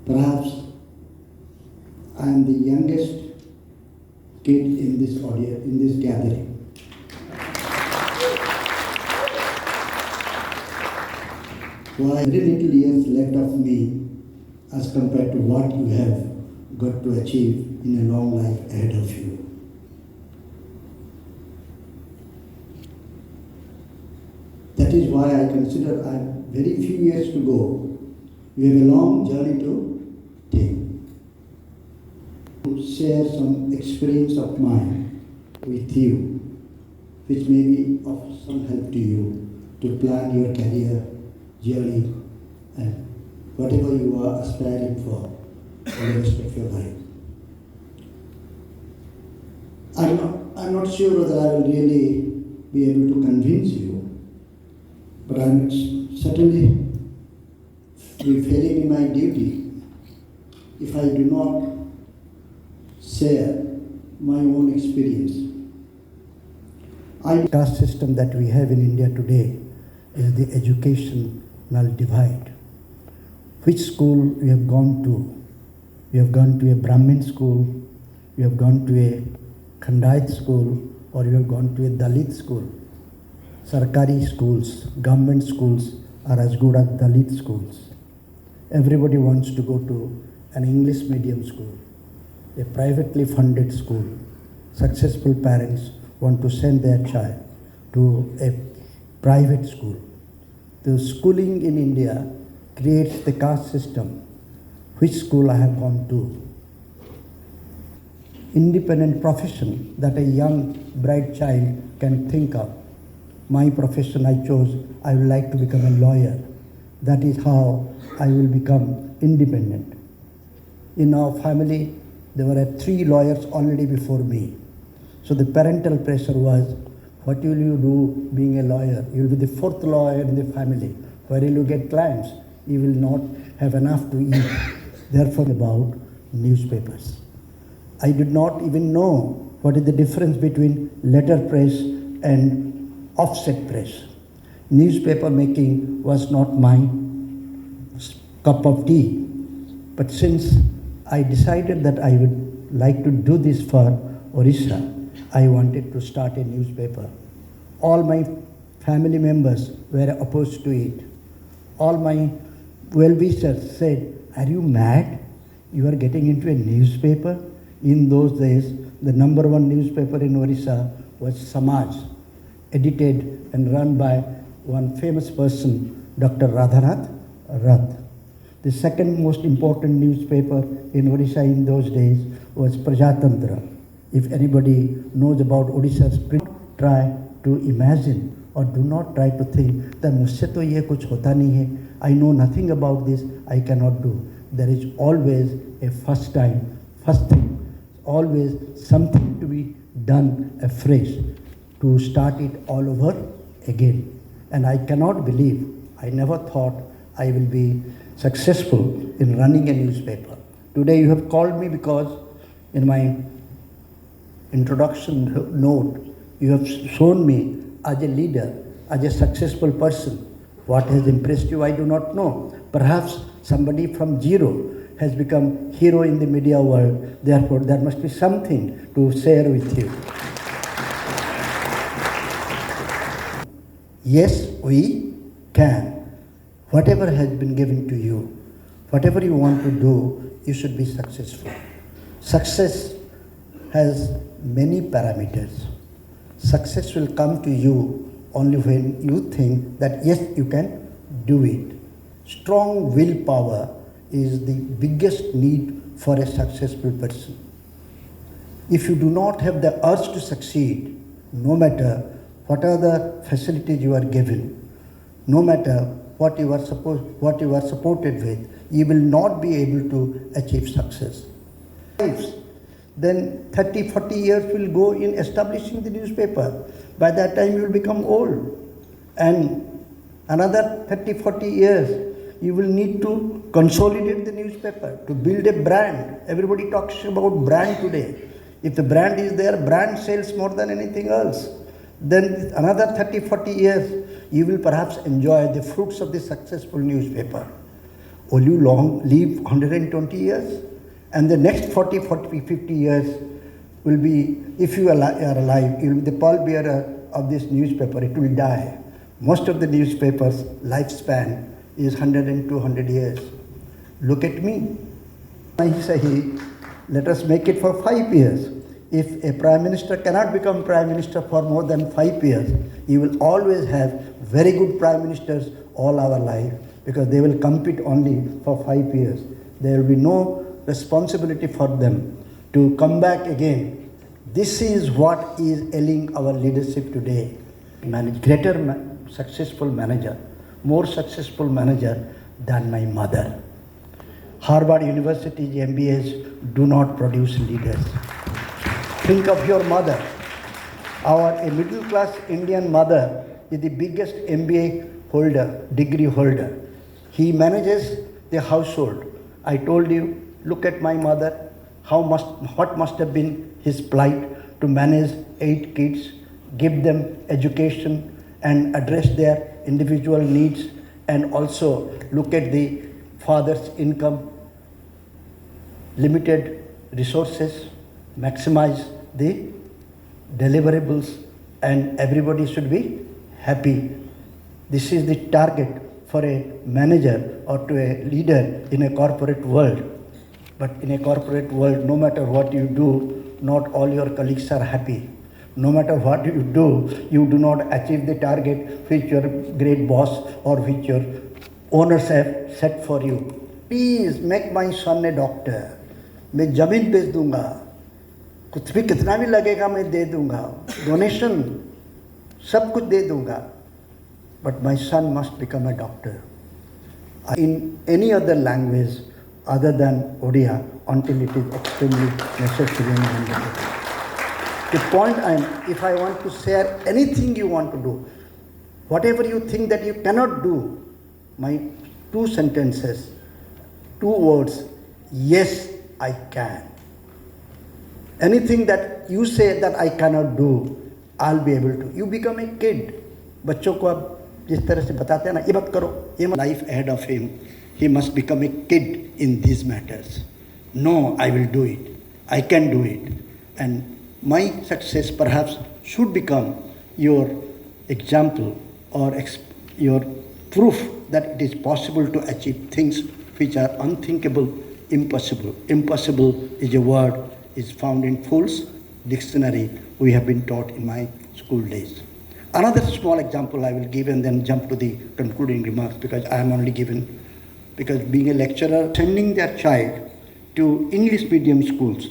Perhaps I am the youngest kid in this audience, in this gathering. Why very little years left of me as compared to what you have got to achieve in a long life ahead of you. That is why I consider I have very few years to go. We have a long journey to take. To share some experience of mine with you, which may be of some help to you to plan your career journey and whatever you are aspiring for the rest of your life. I'm not sure whether I will really be able to convince you, but I am certainly be failing in my duty if I do not share my own experience. The caste system that we have in India today is the educational divide. Which school you have gone to? You have gone to a Brahmin school, you have gone to a Khandait school, or you have gone to a Dalit school. Sarkari schools, government schools are as good as Dalit schools. Everybody wants to go to an English medium school, a privately funded school. Successful parents want to send their child to a private school. The schooling in India creates the caste system. Which school I have gone to? Independent profession that a young bright child can think of. My profession I chose, I would like to become a lawyer. That is how I will become independent. In our family, there were 3 lawyers already before me. So the parental pressure was, what will you do being a lawyer? You will be the 4th lawyer in the family. Where will you get clients? You will not have enough to eat. Therefore, about newspapers. I did not even know what is the difference between letterpress and offset press. Newspaper making was not my cup of tea. But since I decided that I would like to do this for Orissa, I wanted to start a newspaper. All my family members were opposed to it. All my well-wishers said, are you mad? You are getting into a newspaper? In those days, the number 1 newspaper in Orissa was Samaj, edited and run by one famous person, Dr. Radhanath Rath. The second most important newspaper in Orissa in those days was Prajatantra. If anybody knows about Odisha's print, try to imagine or do not try to think that मुझसे तो ये कुछ होता नहीं है. I know nothing about this, I cannot do. There is always a first time, first thing, always something to be done afresh, to start it all over again. And I cannot believe, I never thought I will be successful in running a newspaper. Today you have called me because in my introduction note, you have shown me as a leader, as a successful person. What has impressed you, I do not know. Perhaps somebody from zero has become hero in the media world. Therefore, there must be something to share with you. Yes, we can. Whatever has been given to you, whatever you want to do, you should be successful. Success has many parameters. Success will come to you only when you think that yes, you can do it. Strong willpower is the biggest need for a successful person. If you do not have the urge to succeed, no matter what are the facilities you are given, no matter what you are supported with, you will not be able to achieve success. Then 30, 40 years will go in establishing the newspaper. By that time you will become old. And another 30, 40 years, you will need to consolidate the newspaper, to build a brand. Everybody talks about brand today. If the brand is there, brand sells more than anything else. Then another 30, 40 years, you will perhaps enjoy the fruits of the successful newspaper. Will you live 120 years? And the next 40, 50 years will be, if you are alive, you will be the pallbearer of this newspaper. It will die. Most of the newspapers' lifespan is 100 and 200 years. Look at me. I say, let us make it for 5 years. If a prime minister cannot become prime minister for more than 5 years, you will always have very good prime ministers all our life, because they will compete only for 5 years. There will be no responsibility for them to come back again. This is what is ailing our leadership today. Successful manager, more successful manager than my mother. Harvard University MBAs do not produce leaders. Think of your mother. A middle class Indian mother is the biggest MBA holder, degree holder. He manages the household. I told you, look at my mother, what must have been his plight to manage 8 kids, give them education and address their individual needs, and also look at the father's income, limited resources, maximize the deliverables, and everybody should be happy. This is the target for a manager or to a leader in a corporate world. But in a corporate world, no matter what you do, not all your colleagues are happy. No matter what you do not achieve the target which your great boss or which your owners have set for you. Please make my son a doctor. मैं जमीन बेच दूंगा, कुछ भी कितना भी लगेगा मैं दे दूंगा, डोनेशन सब कुछ दे दूंगा. But my son must become a doctor. In any other language other than Odia, until it is extremely necessary and mandatory. The point if I want to share anything you want to do, whatever you think that you cannot do, my 2 sentences, 2 words, yes, I can. Anything that you say that I cannot do, I'll be able to. You become a kid. बच्चों को आप जिस तरह से बताते हैं ना, ये मत करो, ये life ahead of him, he must become a kid in these matters. No, I will do it. I can do it. And my success perhaps should become your example or your proof that it is possible to achieve things which are unthinkable, impossible. Impossible is a word is found in Fool's dictionary we have been taught in my school days. Another small example I will give and then jump to the concluding remarks, because I am only given, because being a lecturer, sending their child to English medium schools,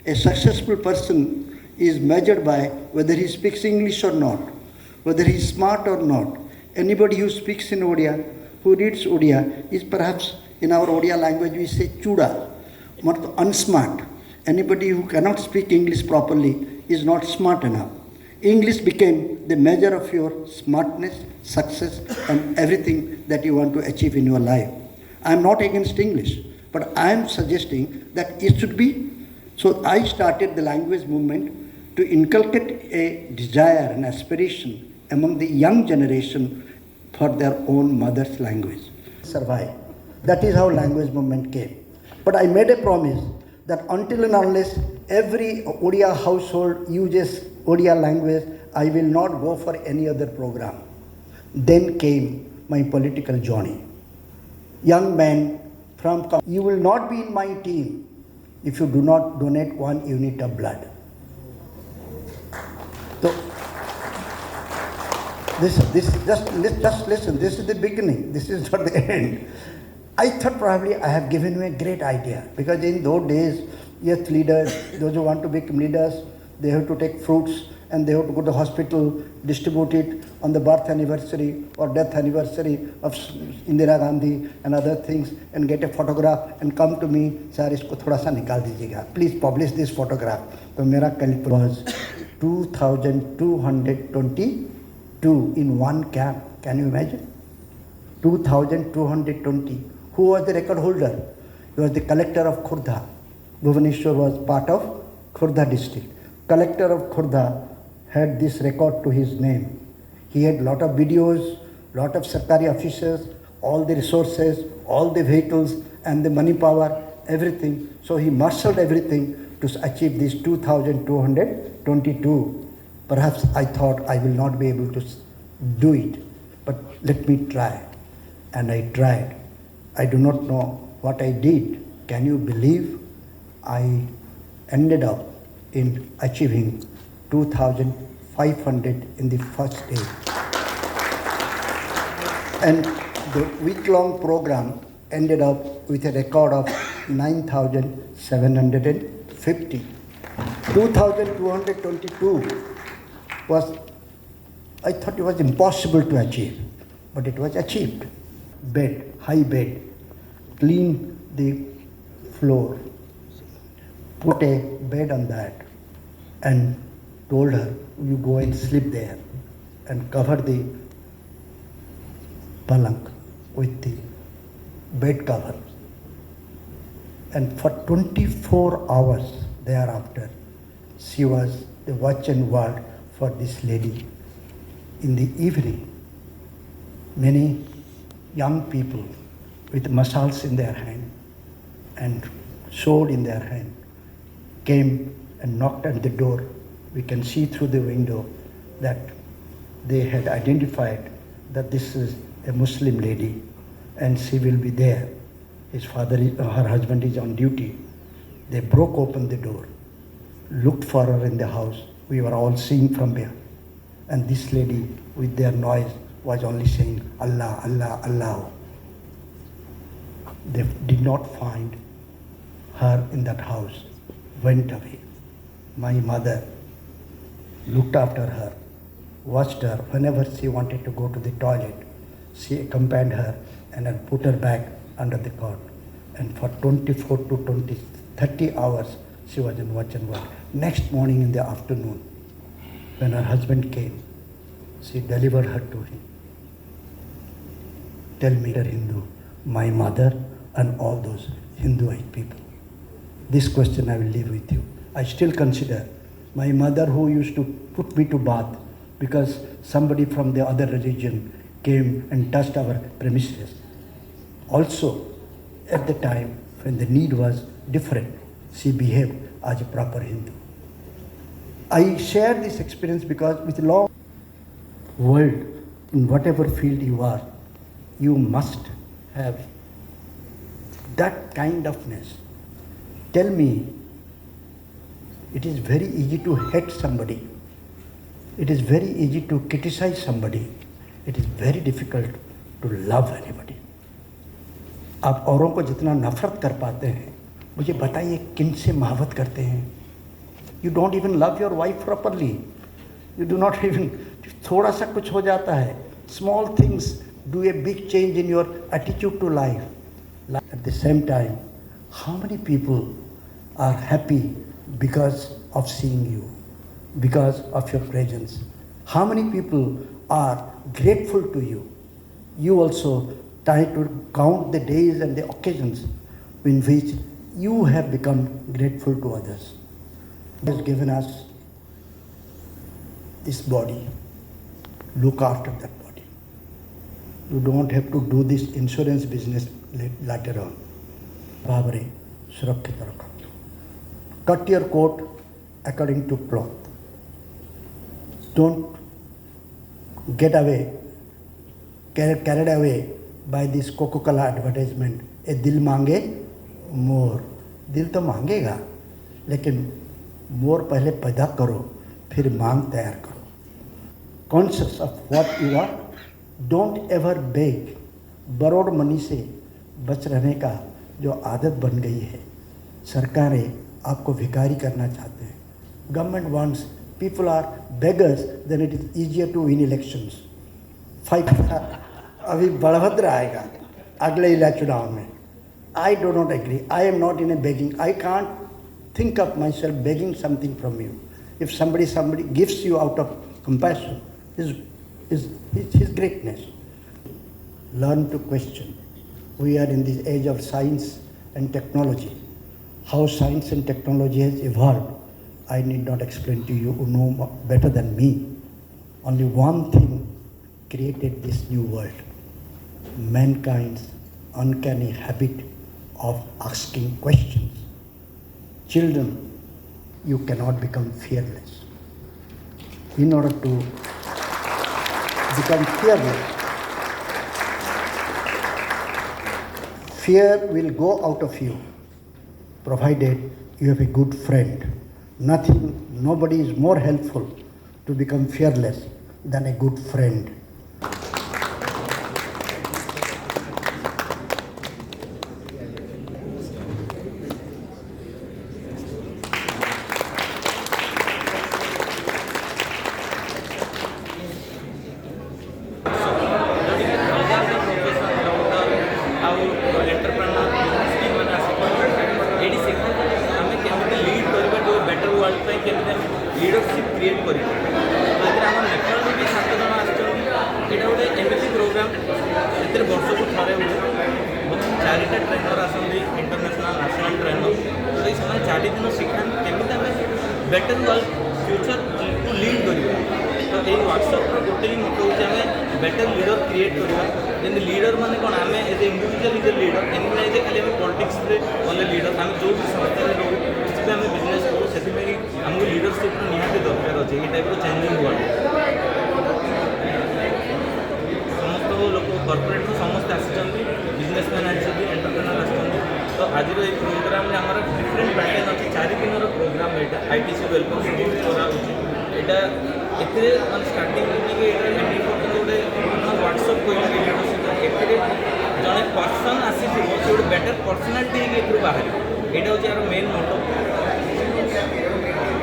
a successful person is measured by whether he speaks English or not, whether he is smart or not. Anybody who speaks in Odia, who reads Odia, is perhaps, in our Odia language we say chuda, unsmart. Anybody who cannot speak English properly is not smart enough. English became the measure of your smartness, success, and everything that you want to achieve in your life. I am not against English, but I am suggesting that it should be. So I started the language movement to inculcate a desire and aspiration among the young generation for their own mother's language. Survive. That is how language movement came. But I made a promise that until and unless every Odia household uses Odia language, I will not go for any other program. Then came my political journey. Young men you will not be in my team if you do not donate 1 unit of blood. So, just listen, this is the beginning, this is not the end. I thought probably I have given you a great idea, because in those days, youth leaders, those who want to become leaders, they have to take fruits and they have to go to the hospital, distribute it on the birth anniversary or death anniversary of Indira Gandhi and other things, and get a photograph and come to me, sir, isko thoda sa nikal dijiyega. Please publish this photograph. So mera kalp was 2,222 in one camp. Can you imagine? 2,220. Who was the record holder? He was the collector of Khurda. Bhubaneswar was part of Khurda district. Collector of Khurda had this record to his name. He had lot of videos, lot of Sarkari officers, all the resources, all the vehicles and the money power, everything. So he marshaled everything to achieve this 2222. Perhaps I thought I will not be able to do it, but let me try. And I tried. I do not know what I did. Can you believe? I ended up in achieving 2,500 in the first day. And the week-long program ended up with a record of 9,750. 2,222 was, I thought it was impossible to achieve, but it was achieved. Bed, high bed, clean the floor, put a bed on that, and told her, you go and sleep there, and cover the palank with the bed cover. And for 24 hours thereafter, she was the watch and ward for this lady. In the evening, many young people with masals in their hand and sword in their hand came and knocked at the door. We can see through the window that they had identified that this is a Muslim lady and she will be there. Her husband is on duty. They broke open the door, looked for her in the house. We were all seeing from here. And this lady with their noise was only saying, Allah, Allah, Allah. They did not find her in that house, went away. My mother looked after her, watched her. Whenever she wanted to go to the toilet, she accompanied her and had put her back under the cot. And for 24 to 30 hours, she was in watch and ward. Next morning in the afternoon, when her husband came, she delivered her to him. Tell me, Hindu, my mother and all those Hinduite people. This question I will leave with you. I still consider my mother, who used to put me to bath because somebody from the other religion came and touched our premises. Also, at the time when the need was different, she behaved as a proper Hindu. I share this experience because with the long world, in whatever field you are, you must have that kind ofness. Tell me, it is very easy to hate somebody. It is very easy to criticize somebody. It is very difficult to love anybody. आप औरों को जितना नफरत कर पाते हैं, मुझे बताइए किन से मोहब्बत करते हैं? You don't even love your wife properly. You do not even, थोड़ा सा कुछ हो जाता है. Small things do a big change in your attitude to life. At the same time, how many people are happy because of seeing you, because of your presence? How many people are grateful to you? You also try to count the days and the occasions in which you have become grateful to others. He has given us this body. Look after that body. You don't have to do this insurance business later on. Babare, surakshit rakho. Cut your coat according to cloth. Don't get carried away by this Coca-Cola advertisement. A dil mange more. दिल तो मांगेगा, लेकिन मोर पहले पैदा करो, फिर मांग तैयार करो. Conscious of what you are, don't ever beg. borrowed money से बच रहने का जो आदत बन गई है, सरकारें आपको भिखारी करना चाहते हैं. Government wants people are beggars, then it is easier to win elections. Fight. अभी बलभद्र आएगा अगले चुनाव में. I do not agree. I am not in a begging. I can't think of myself begging something from you. If somebody gives you out of compassion, is his greatness. Learn to question. We are in this age of science and technology. How science and technology has evolved, I need not explain to you who know better than me. Only one thing created this new world. mankind's uncanny habit of asking questions. Children, you cannot become fearless. In order to become fearless, fear will go out of you, provided you have a good friend. Nobody is more helpful to become fearless than a good friend. Leadership create कर नेपाल भी 7 जन आटा गोटे MSc programme ए वर्ष को थे हुए 4टा trainer आसती इंटरनेशनल नेशनल ट्रेनर तो ये 4 दिन शिखा केमी आम बेटर वर्ल्ड फ्यूचर को लीड कर तो ये वर्कशॉप गोटे ही मोटो हूँ बेटर लीडर क्रिएट करवा जमी लीडर मैंने कौन आम as a individual is a leader एमती ना खाली पॉलिटिक्स गले लीडर आम जो भी संस्था रोक किसी भी आम बिजनेस करूँ से आमको लीडरशिप निहाती दरकार अच्छे ये टाइप चेंजिंग वर्ल्ड समस्त लोक कॉर्पोरेट समस्त आसी बिजनेसमैन आसती एंटरप्रेन्योर आसती तो आज प्रोग्राम में आम डिफरेंट पैटर्न अच्छी 4 दिन प्रोग्राम यहाँ आईटीसी वेलकम यहाँ एथे स्टार्टिंग गोटे व्हाट्सअप कहले लीडरशिप जड़े पर्सन आसी गोटे बेटर पर्सनालीटी बाहर यहाँ हूँ यार मेन मोटो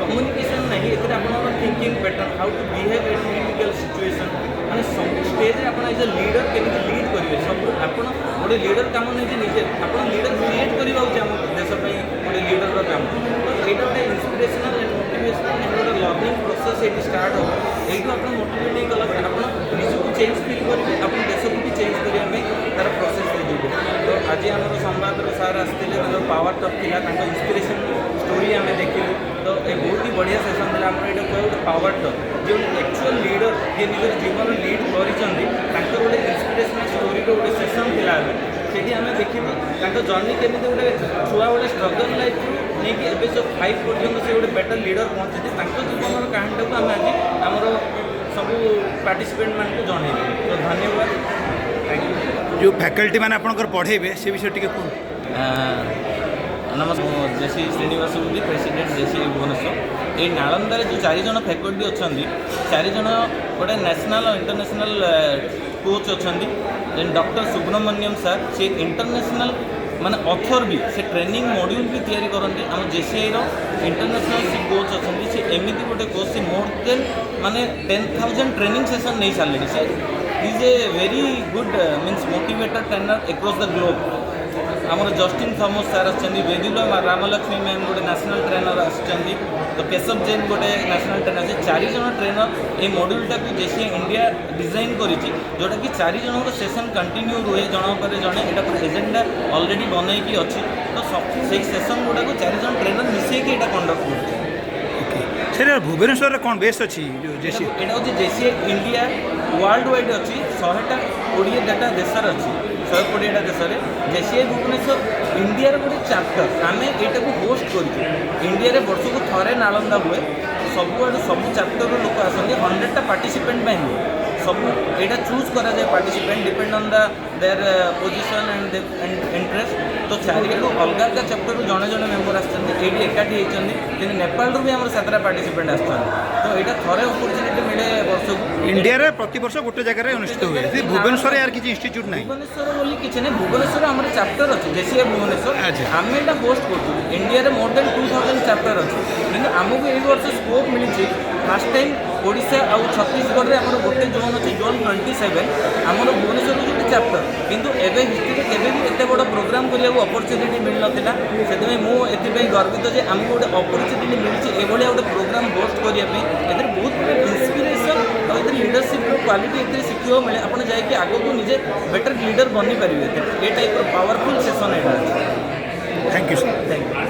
कम्युनिकेशन नहीं आप thinking pattern how to behave in critical situation मैंने सब स्टेज आप एज ए लीडर केमी लीड करेंगे सब आप गोटे लीडर काम नहीं निजे आप लीडर क्रिएट करवा आम देशपाई गोटे लीडर काम तो यहाँ गोटे इन्स्पिरेशनल एंड मोटिवेशनल एंड गोटे लर्निंग प्रोसेस ये स्टार्ट हो यू आप मोटिवेट गला आप निजक चेंज फिल करेंगे आप देश को भी चेंज करने तार प्रोसेस देते तो आज आम संवाद सार आसते पावर टॉप था इन्स्पिरेशन स्टोरी आम देखिलु तो ये बहुत ही बढ़िया सेसन था आम ये गोटे पावर टॉप जो एक्चुअल लीडर जी निज जीवन लीड कर गोटे इन्स्पिरेशनल स्टोरी गोटे सेसन था सेठी आम देखिलु जर्नी केमी गोटे छुआ बेले स्ट्रगल लाइफ नहीं कि एवं सब 5 पर्यटन से गोटे बेटर लीडर पहुँचे जीवन कहानी को आम आज आमर सब पार्टिसिपेंट मान को जनइबू तो धन्यवाद थैंक यू जो फैकल्टी मैंने आपंकर पढ़ेबे से विषय टी नमस्कार जेसी श्रीनिवास प्रेसिडेंट जेसीआई भुवनेश्वर ये नालंदा जो 4 जन फैकल्टी अच्छा 4 जन गोटे नेशनल और इंटरनेशनल कोच अच्छा देन डॉक्टर सुब्रमण्यम सर से इंटरनेशनल माने ऑथर भी से ट्रेनिंग मॉड्यूल भी तैयारी करती आम जेसीआई इंटरनेशनल से कोच अच्छा से एमती गोटे कोच से मोर देन माने 10,000 ट्रेनिंग सेशन नहीं सारे से is a very good means motivator trainer across the globe Amar Justin Thomas sir Adil Ramalakshmi ma'am गोटे नेशनल ट्रेनर आसुँच तो केशव जैन गोटे नेशनल ट्रेनर से 4 जन ट्रेनर ये मॉड्यूलटा को जेसीआई इंडिया डिजाइन करी जोटा कि 4 जन सेशन कंटिन्यू रुए जन पर जड़े यहाँ एजेंडा ऑलरेडी बनईकी अच्छी तो से सेशन गुड़ा को 4 जन ट्रेनर मिसेकी यहाँ कंडक्ट कर भुवनेश्वर कौन बेस अच्छी यहाँ हूँ जेसीआई इंडिया वर्ल्ड वाइड अच्छी 100टा 20टा देश अच्छी 120टा देश में जेसीआई भुवनेश्वर इंडिया गोटे चैप्टर आम यहाँ को होस्ट कर इंडिया वर्ष को थे नालंदा हुए सबुआड़ सब चैप्टर लोक आसती 100टा पार्टिसिपेंट हुए सब यहाँ चूज करा जाए participant depend on the their position and interest तो 4 अलग अलग चैप्टर जड़े जड़े मेम्बर आसती एकाठी होती नेपाल भी आम 7टा पार्टिसिपेंट आसती तो यहाँ थे अपरच्युनिटी मिले वर्ष को इंडिया प्रति वर्ष गोटे जगह अनुष्ठित हुए भुवनेश्वर यार किसी इंस्टीट्यूट ना भुवनेश्वर बोली किसी नहीं भुवनेश्वर आम चैप्टर अच्छे जेसीआई भुवनेश्वर आम यहाँ होस्ट कर इंडिया मोर देन 2000 चैप्टर अच्छे कि आमको ये वर्ष स्कोप मिली फास्ट टाइम ओडिशा आउ छत्तीसगढ़ में आम गोटे जोन अच्छे जोन 27 आमर भुवनेश्वर गोटे चैप्टर किंतु एवं हिस्ट्री केवे भी एत बड़ प्रोग्राम करने अपरच्युनिटी मिल नाला से मुझे गर्वित जे आमको गोटे अपरच्युनिटी मिली ये गोटे प्रोग्राम होस्ट करने बहुत इन्स्पिरेसन और लीडरशिप क्वालिटी ए शिखा मिले आपड़ जाकि आगू निजे बेटर लीडर बनी पारे ये टाइप पावरफुल सेसन यहाँ thank you sir thank you.